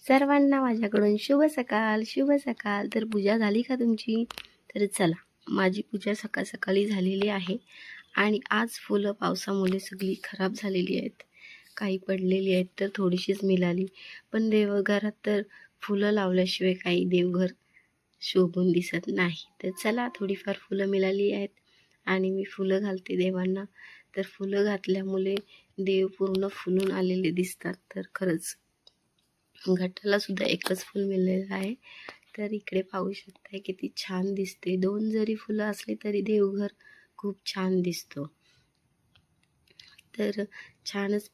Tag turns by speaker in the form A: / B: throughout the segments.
A: सर्वांना माझ्याकडून शुभ सकाळ शुभ सकाळ. तर पूजा झाली का तुमची? तर चला, माझी पूजा सकाळ सकाळी झालेली आहे. आणि आज फुलं पावसामुळे सगळी खराब झालेली आहेत, काही पडलेली आहेत तर थोडीशीच मिळाली. पण देवघरात तर फुलं लावल्याशिवाय काही देवघर शोभून दिसत नाही. तर चला, थोडीफार फुलं मिळाली आहेत आणि मी फुलं घालते देवांना. तर फुलं घातल्यामुळे देव पूर्ण फुलून आलेले दिसतात. तर खरंच घटाला सुद्धा एकच फुल मिळालेलं आहे. तर इकडे पाहू शकताय किती छान दिसते. दोन जरी फुलं असली तरी देवघर खूप छान दिसतो. तर छानच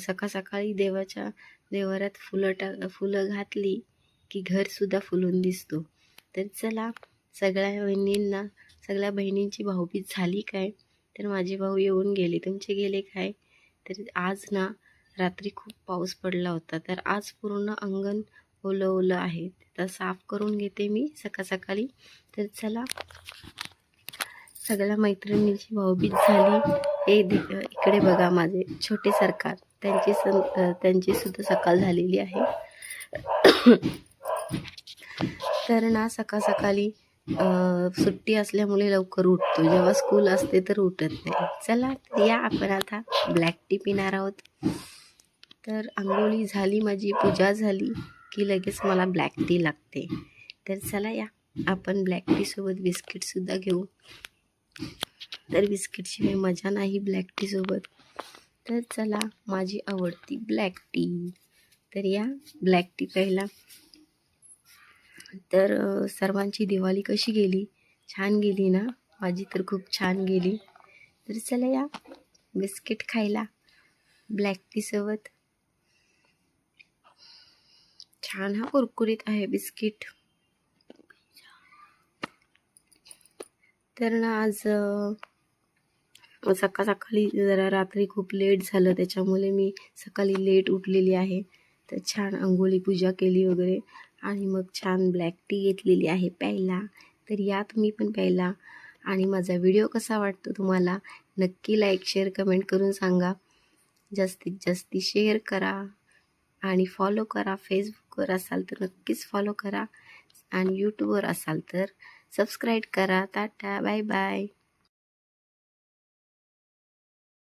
A: सकाळ सकाळी देवाच्या देवाऱ्यात फुलं घातली की घरसुद्धा फुलून दिसतो. तर चला, सगळ्या बहिणींची भाऊबीज झाली काय? तर माझे भाऊ येऊन गेले. तुमचे गेले काय? तर आज ना रात्री खूप पाऊस पडला होता, तर आज पूर्ण अंगण ओलं ओलं आहे. तर साफ करून घेते मी सकाळ सकाळी. तर चला, सगळ्या मैत्रिणींची भाऊबीज झाली. इकडे बघा माझे छोटे सरकार, त्यांची सुद्धा सकाळ झालेली आहे. तर ना सकाळ सकाळी सुट्टी असल्यामुळे लवकर उठतो, जेव्हा स्कूल असते तर उठत नाही. चला, या आपण आता ब्लॅक टी पिणार आहोत. तर आंघोळी झाली, माझी पूजा झाली की लगेच मला ब्लॅक टी लागते. तर चला, या आपण ब्लॅक टी सोबत बिस्किटसुद्धा घेऊ. तर बिस्किटशिवाय मजा नाही ब्लॅक टी सोबत. तर चला, माझी आवडती ब्लॅक टी. तर या ब्लॅक टी प्यायला. तर सर्वांची दिवाळी कशी गेली? छान गेली ना? माझी तर खूप छान गेली. तर चला, या बिस्किट खायला ब्लॅक टी सोबत. छान हा कुरकुरीत आहे बिस्किट. तर ना आज सकाळ सकाळी जरा रात्री खूप लेट झालं, त्याच्यामुळे मी सकाळी लेट उठलेली आहे. तर छान अंघोळी पूजा केली वगैरे आणि मग छान ब्लॅक टी घेतलेली आहे प्यायला. तर या तुम्ही पण प्यायला. आणि माझा व्हिडिओ कसा वाटतो तुम्हाला नक्की लाईक शेअर कमेंट करून सांगा. जास्तीत जास्त शेअर करा आणि फॉलो करा. फेसबुकवर असाल तर नक्कीच फॉलो करा आणि यूट्यूबवर असाल तर सबस्क्राईब करा. Tata, bye bye.